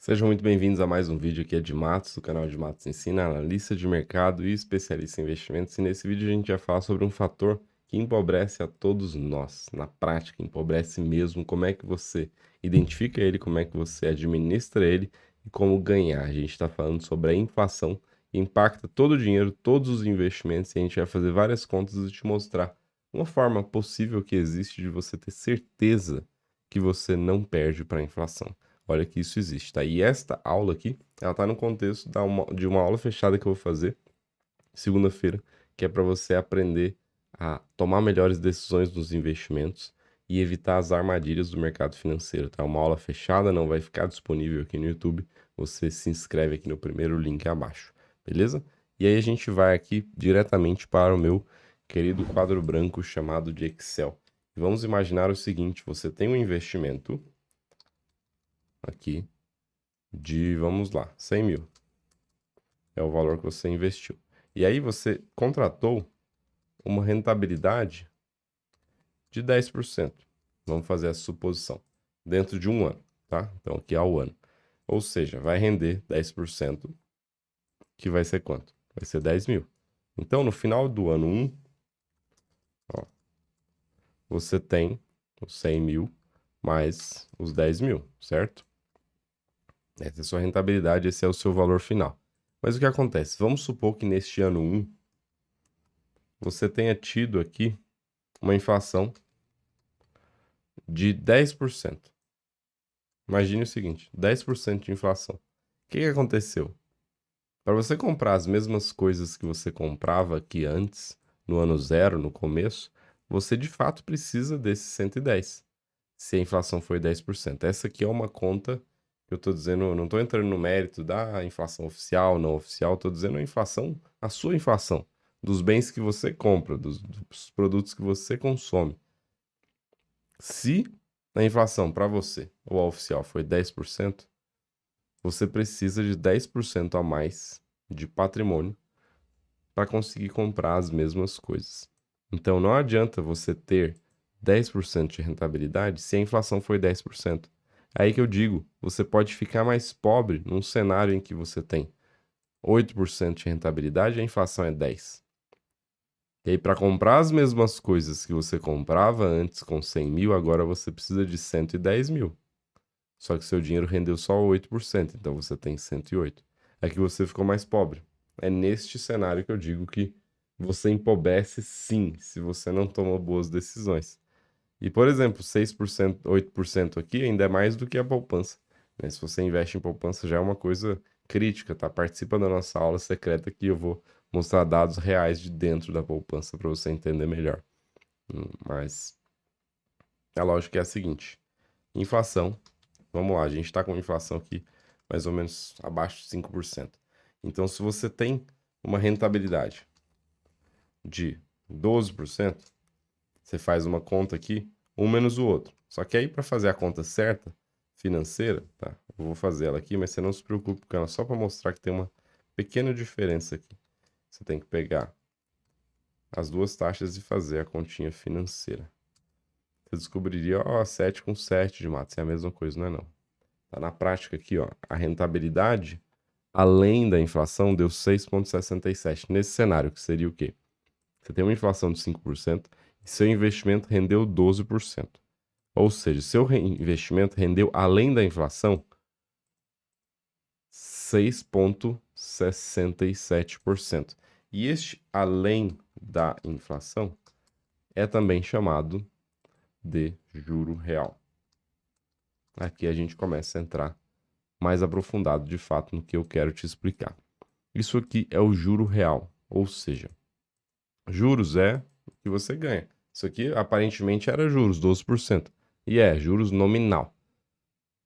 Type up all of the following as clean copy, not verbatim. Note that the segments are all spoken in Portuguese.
Sejam muito bem-vindos a mais um vídeo aqui de Matos, do canal de Matos Ensina, analista de mercado e especialista em investimentos. E nesse vídeo a gente vai falar sobre um fator que empobrece a todos nós. Na prática, empobrece mesmo. Como é que você identifica ele, como é que você administra ele e como ganhar. A gente está falando sobre a inflação que impacta todo o dinheiro, todos os investimentos, e a gente vai fazer várias contas e te mostrar uma forma possível que existe de você ter certeza que você não perde para a inflação. Olha que isso existe, tá? E esta aula aqui, ela tá no contexto de uma aula fechada que eu vou fazer segunda-feira, que é para você aprender a tomar melhores decisões nos investimentos e evitar as armadilhas do mercado financeiro, tá? Uma aula fechada, não vai ficar disponível aqui no YouTube. Você se inscreve aqui no primeiro link abaixo, beleza? E aí a gente vai aqui diretamente para o meu querido quadro branco chamado de Excel. Vamos imaginar o seguinte: você tem um investimento aqui de, vamos lá, 100 mil. É o valor que você investiu. E aí você contratou uma rentabilidade de 10%. Vamos fazer essa suposição. Dentro de um ano, tá? Então aqui é ao ano. Ou seja, vai render 10%, que vai ser quanto? Vai ser 10 mil. Então, no final do ano 1, ó, você tem os 100 mil mais os 10 mil, certo? Essa é a sua rentabilidade, esse é o seu valor final. Mas o que acontece? Vamos supor que neste ano 1 você tenha tido aqui uma inflação de 10%. Imagine o seguinte, 10% de inflação. O que aconteceu? Para você comprar as mesmas coisas que você comprava aqui antes, no ano zero, no começo, você de fato precisa desses 110, se a inflação foi 10%. Essa aqui é uma conta que eu estou dizendo, eu não estou entrando no mérito da inflação oficial, não oficial, estou dizendo a inflação, a sua inflação, dos bens que você compra, dos produtos que você consome. Se a inflação para você, ou a oficial, foi 10%, você precisa de 10% a mais de patrimônio para conseguir comprar as mesmas coisas. Então não adianta você ter 10% de rentabilidade se a inflação foi 10%. É aí que eu digo, você pode ficar mais pobre num cenário em que você tem 8% de rentabilidade e a inflação é 10%. E aí, para comprar as mesmas coisas que você comprava antes com 100 mil, agora você precisa de 110 mil. Só que seu dinheiro rendeu só 8%, então você tem 108. É que você ficou mais pobre. É neste cenário que eu digo que você empobrece sim, se você não toma boas decisões. E, por exemplo, 6%, 8% aqui ainda é mais do que a poupança, né? Se você investe em poupança já é uma coisa crítica, tá? Participa da nossa aula secreta que eu vou mostrar dados reais de dentro da poupança para você entender melhor. Mas a lógica é a seguinte: inflação. Vamos lá, a gente está com inflação aqui mais ou menos abaixo de 5%. Então, se você tem uma rentabilidade de 12%, você faz uma conta aqui, um menos o outro. Só que aí, para fazer a conta certa, financeira, tá? Eu vou fazer ela aqui, mas você não se preocupe com ela, só para mostrar que tem uma pequena diferença aqui. Você tem que pegar as duas taxas e fazer a continha financeira. Você descobriria, ó, 7 com 7 de matos, é a mesma coisa, não é não? Tá na prática aqui, ó, a rentabilidade, além da inflação, deu 6,67. Nesse cenário, que seria o quê? Você tem uma inflação de 5% e seu investimento rendeu 12%. Ou seja, seu investimento rendeu, além da inflação, 6,67%. E este, além da inflação, é também chamado de juro real. Aqui a gente começa a entrar mais aprofundado, de fato, no que eu quero te explicar. Isso aqui é o juro real, ou seja, juros é o que você ganha. Isso aqui aparentemente era juros, 12%. E é juros nominal,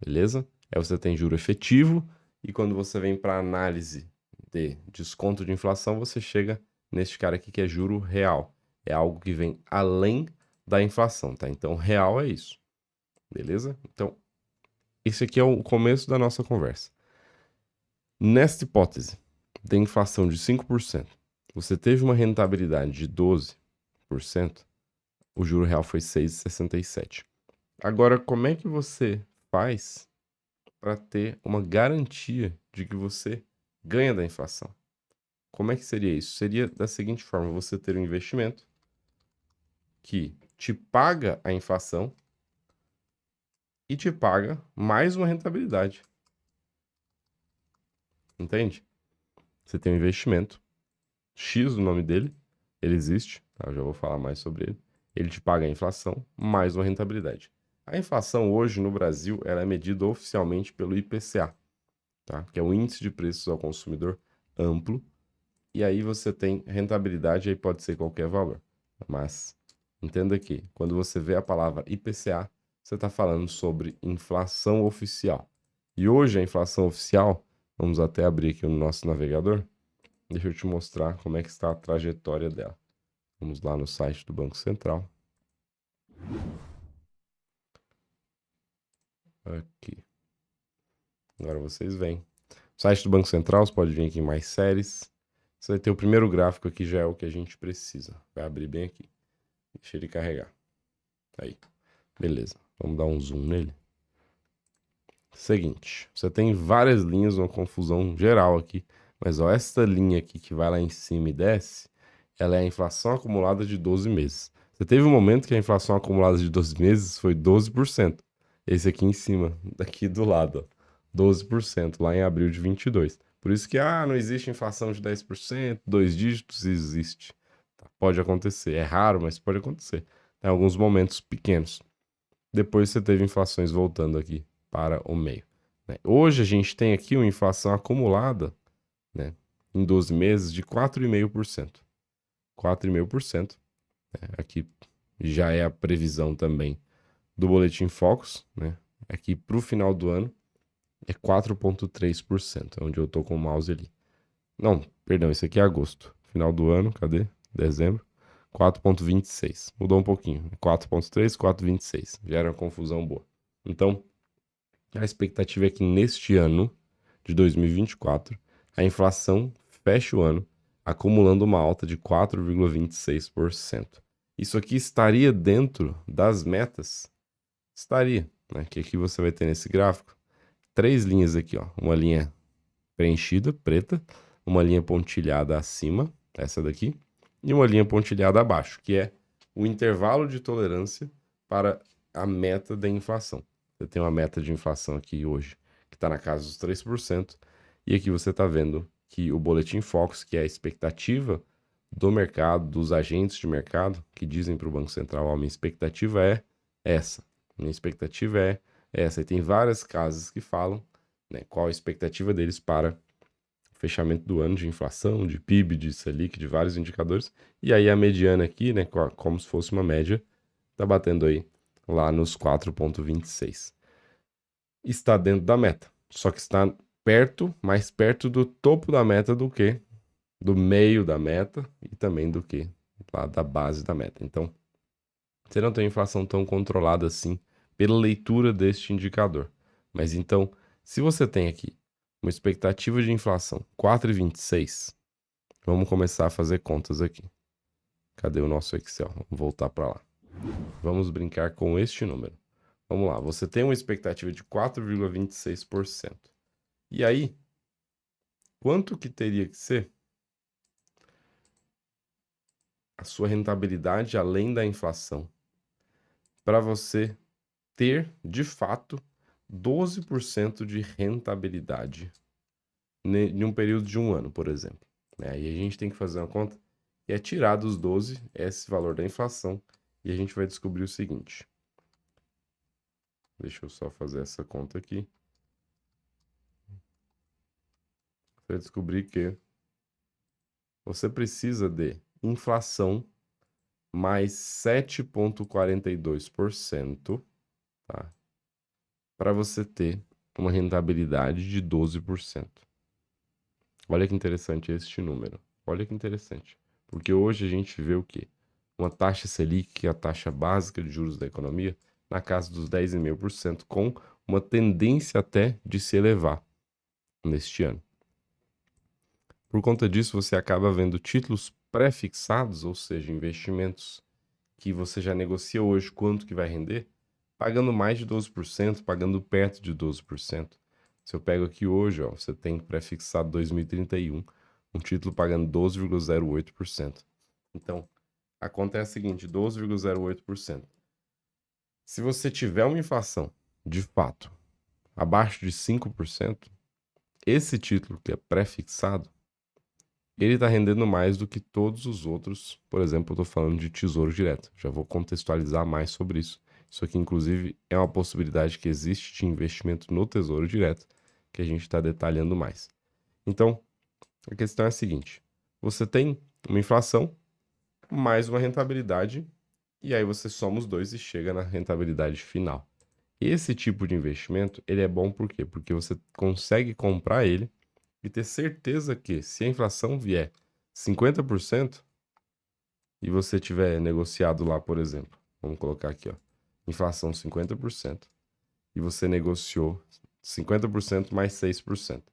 beleza? Aí você tem juro efetivo e quando você vem para análise de desconto de inflação, você chega neste cara aqui que é juro real. É algo que vem além da inflação, tá? Então, real é isso, beleza? Então, esse aqui é o começo da nossa conversa. Nesta hipótese de inflação de 5%, você teve uma rentabilidade de 12%, o juro real foi 6,67. Agora, como é que você faz para ter uma garantia de que você ganha da inflação. Como é que seria isso? Seria da seguinte forma: você ter um investimento que te paga a inflação e te paga mais uma rentabilidade. Entende? Você tem um investimento, X o nome dele, ele existe, tá? Eu já vou falar mais sobre ele. Ele te paga a inflação mais uma rentabilidade. A inflação hoje no Brasil, ela é medida oficialmente pelo IPCA, tá? Que é o Índice de Preços ao Consumidor Amplo. E aí você tem rentabilidade, aí pode ser qualquer valor. Mas entenda que quando você vê a palavra IPCA, você está falando sobre inflação oficial. E hoje a inflação oficial, vamos até abrir aqui o nosso navegador. Deixa eu te mostrar como é que está a trajetória dela. Vamos lá no site do Banco Central. Aqui. Agora vocês veem. O site do Banco Central, você pode vir aqui em mais séries. Você vai ter o primeiro gráfico aqui, já é o que a gente precisa. Vai abrir bem aqui. Deixa ele carregar. Aí. Beleza. Vamos dar um zoom nele. Seguinte. Você tem várias linhas, uma confusão geral aqui. Mas ó, essa linha aqui que vai lá em cima e desce, ela é a inflação acumulada de 12 meses. Você teve um momento que a inflação acumulada de 12 meses foi 12%. Esse aqui em cima, daqui do lado, ó, 12%, lá em abril de 22. Por isso que, não existe inflação de 10%, dois dígitos, existe. Tá? Pode acontecer, é raro, mas pode acontecer. Tem alguns momentos pequenos. Depois você teve inflações voltando aqui para o meio, né? Hoje a gente tem aqui uma inflação acumulada, né, em 12 meses de 4,5%. 4,5%. Aqui já é a previsão também do Boletim Focus, né? Aqui para o final do ano é 4,3%, é onde eu tô com o mouse ali. Não, perdão, esse aqui é agosto. Final do ano, cadê? Dezembro. 4,26. Mudou um pouquinho. 4,3, 4,26. Já era uma confusão boa. Então, a expectativa é que neste ano de 2024, a inflação feche o ano acumulando uma alta de 4,26%. Isso aqui estaria dentro das metas? Estaria, né? Que aqui você vai ter nesse gráfico três linhas aqui, ó. Uma linha preenchida, preta, uma linha pontilhada acima, essa daqui, e uma linha pontilhada abaixo, que é o intervalo de tolerância para a meta da inflação. Você tem uma meta de inflação aqui hoje, que está na casa dos 3%, e aqui você está vendo que o Boletim Focus, que é a expectativa do mercado, dos agentes de mercado, que dizem para o Banco Central, minha expectativa é essa, minha expectativa é essa. E tem várias casas que falam, né, qual a expectativa deles para o fechamento do ano de inflação, de PIB, de Selic, de vários indicadores. E aí a mediana aqui, né, como se fosse uma média, está batendo aí lá nos 4,26. Está dentro da meta, só que está perto, mais perto do topo da meta do que do meio da meta e também do que lá da base da meta. Então, você não tem inflação tão controlada assim pela leitura deste indicador. Mas então, se você tem aqui uma expectativa de inflação 4,26, vamos começar a fazer contas aqui. Cadê o nosso Excel? Vamos voltar para lá. Vamos brincar com este número. Vamos lá, você tem uma expectativa de 4,26%. E aí, quanto que teria que ser a sua rentabilidade além da inflação para você ter, de fato, 12% de rentabilidade em um período de um ano, por exemplo, né? E a gente tem que fazer uma conta que é tirar dos 12 esse valor da inflação e a gente vai descobrir o seguinte. Deixa eu só fazer essa conta aqui. Você vai descobrir que você precisa de inflação mais 7,42%, tá? Para você ter uma rentabilidade de 12%. Olha que interessante este número. Olha que interessante. Porque hoje a gente vê o quê? Uma taxa Selic, que é a taxa básica de juros da economia, na casa dos 10,5%, com uma tendência até de se elevar neste ano. Por conta disso, você acaba vendo títulos pré-fixados, ou seja, investimentos que você já negocia hoje quanto que vai render, pagando mais de 12%, pagando perto de 12%. Se eu pego aqui hoje, ó, você tem pré-fixado 2031, um título pagando 12,08%. Então, a conta é a seguinte, 12,08%. Se você tiver uma inflação, de fato, abaixo de 5%, esse título que é pré-fixado, ele está rendendo mais do que todos os outros. Por exemplo, eu estou falando de Tesouro Direto. Já vou contextualizar mais sobre isso. Isso aqui, inclusive, é uma possibilidade que existe de investimento no Tesouro Direto, que a gente está detalhando mais. Então, a questão é a seguinte: você tem uma inflação mais uma rentabilidade, e aí você soma os dois e chega na rentabilidade final. Esse tipo de investimento, ele é bom por quê? Porque você consegue comprar ele e ter certeza que se a inflação vier 50% e você tiver negociado lá, por exemplo, vamos colocar aqui, ó, inflação 50%, e você negociou 50% mais 6%.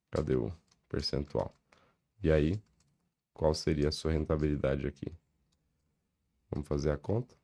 Cadê o percentual? E aí, qual seria a sua rentabilidade aqui? Vamos fazer a conta.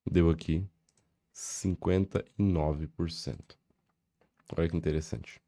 Deu aqui 59%. Olha que interessante.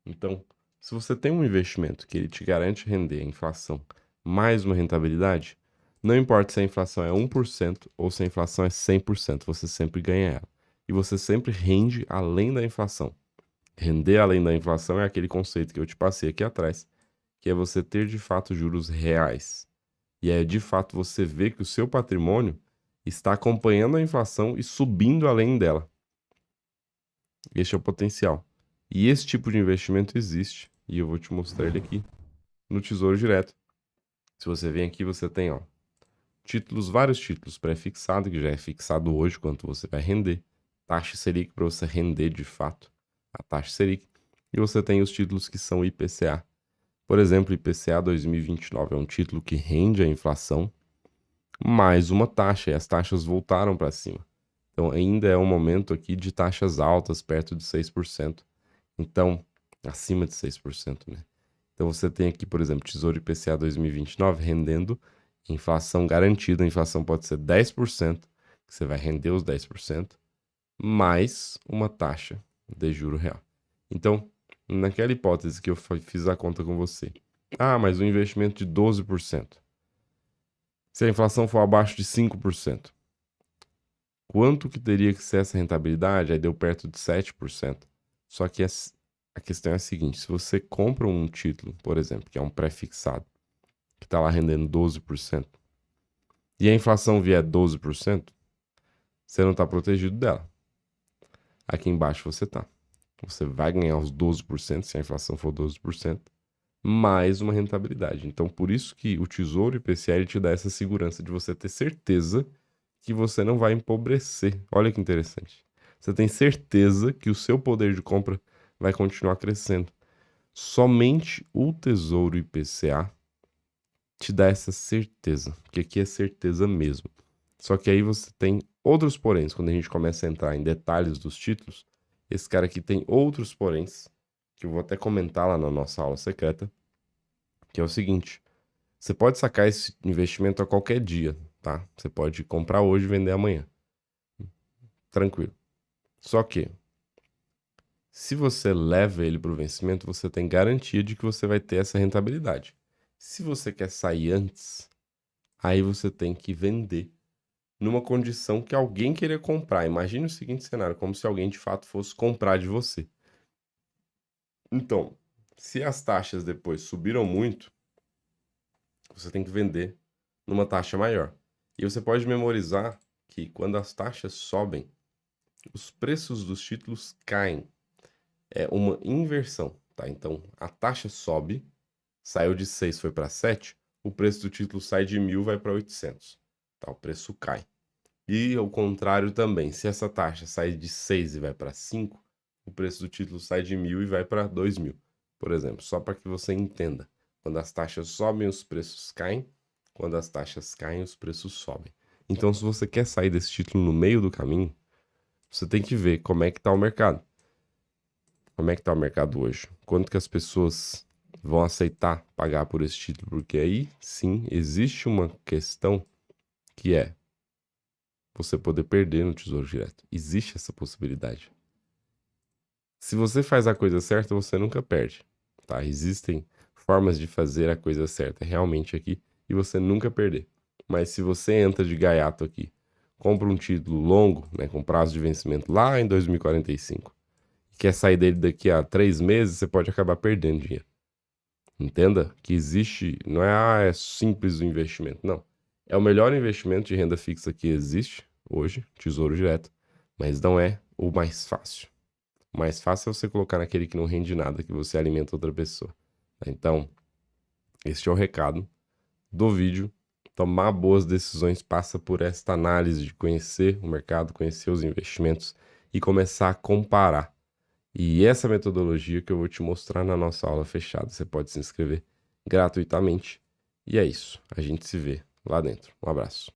Então, se você tem um investimento que ele te garante render a inflação mais uma rentabilidade, não importa se a inflação é 1% ou se a inflação é 100%, você sempre ganha ela. E você sempre rende além da inflação. Render além da inflação é aquele conceito que eu te passei aqui atrás, que é você ter de fato juros reais. E é de fato você ver que o seu patrimônio está acompanhando a inflação e subindo além dela. Este é o potencial. E esse tipo de investimento existe, e eu vou te mostrar ele aqui no Tesouro Direto. Se você vem aqui, você tem, ó, títulos, vários títulos pré-fixado, que já é fixado hoje quanto você vai render, taxa Selic para você render de fato a taxa Selic, e você tem os títulos que são IPCA. Por exemplo, IPCA 2029 é um título que rende a inflação mais uma taxa, e as taxas voltaram para cima. Então, ainda é um momento aqui de taxas altas, perto de 6%. Então, acima de 6%, né? Então, você tem aqui, por exemplo, Tesouro IPCA 2029 rendendo inflação garantida. A inflação pode ser 10%, que você vai render os 10%, mais uma taxa de juro real. Então, naquela hipótese que eu fiz a conta com você, mas um investimento de 12%. Se a inflação for abaixo de 5%, quanto que teria que ser essa rentabilidade? Aí deu perto de 7%. Só que a questão é a seguinte: se você compra um título, por exemplo, que é um pré-fixado, que está lá rendendo 12%, e a inflação vier 12%, você não está protegido dela. Aqui embaixo você está. Você vai ganhar os 12% se a inflação for 12%, mais uma rentabilidade. Então, por isso que o Tesouro IPCA ele te dá essa segurança de você ter certeza que você não vai empobrecer. Olha que interessante. Você tem certeza que o seu poder de compra vai continuar crescendo. Somente o Tesouro IPCA te dá essa certeza, porque aqui é certeza mesmo. Só que aí você tem outros poréns. Quando a gente começa a entrar em detalhes dos títulos, esse cara aqui tem outros poréns, que eu vou até comentar lá na nossa aula secreta, que é o seguinte: você pode sacar esse investimento a qualquer dia, tá? Você pode comprar hoje e vender amanhã. Tranquilo. Só que, se você leva ele para o vencimento, você tem garantia de que você vai ter essa rentabilidade. Se você quer sair antes, aí você tem que vender numa condição que alguém queria comprar. Imagine o seguinte cenário, como se alguém de fato fosse comprar de você. Então, se as taxas depois subiram muito, você tem que vender numa taxa maior. E você pode memorizar que quando as taxas sobem, os preços dos títulos caem. É uma inversão, tá? Então, a taxa sobe, saiu de 6, foi para 7, o preço do título sai de 1.000, vai para 800, tá? O preço cai. E ao contrário também, se essa taxa sai de 6 e vai para 5, o preço do título sai de 1.000 e vai para 2.000, por exemplo, só para que você entenda. Quando as taxas sobem, os preços caem. Quando as taxas caem, os preços sobem. Então, se você quer sair desse título no meio do caminho, você tem que ver como é que está o mercado. Como é que está o mercado hoje? Quanto que as pessoas vão aceitar pagar por esse título? Porque aí, sim, existe uma questão que é: você poder perder no Tesouro Direto. Existe essa possibilidade. Se você faz a coisa certa, você nunca perde, tá? Existem formas de fazer a coisa certa realmente aqui e você nunca perder. Mas se você entra de gaiato aqui, compra um título longo, né, com prazo de vencimento lá em 2045, e quer sair dele daqui a 3 meses, você pode acabar perdendo dinheiro. Entenda que existe, não é, é simples o investimento, não. É o melhor investimento de renda fixa que existe hoje, Tesouro Direto, mas não é o mais fácil. O mais fácil é você colocar naquele que não rende nada, que você alimenta outra pessoa. Então, este é o recado do vídeo. Tomar boas decisões passa por esta análise de conhecer o mercado, conhecer os investimentos e começar a comparar. E essa metodologia que eu vou te mostrar na nossa aula fechada. Você pode se inscrever gratuitamente. E é isso. A gente se vê lá dentro. Um abraço.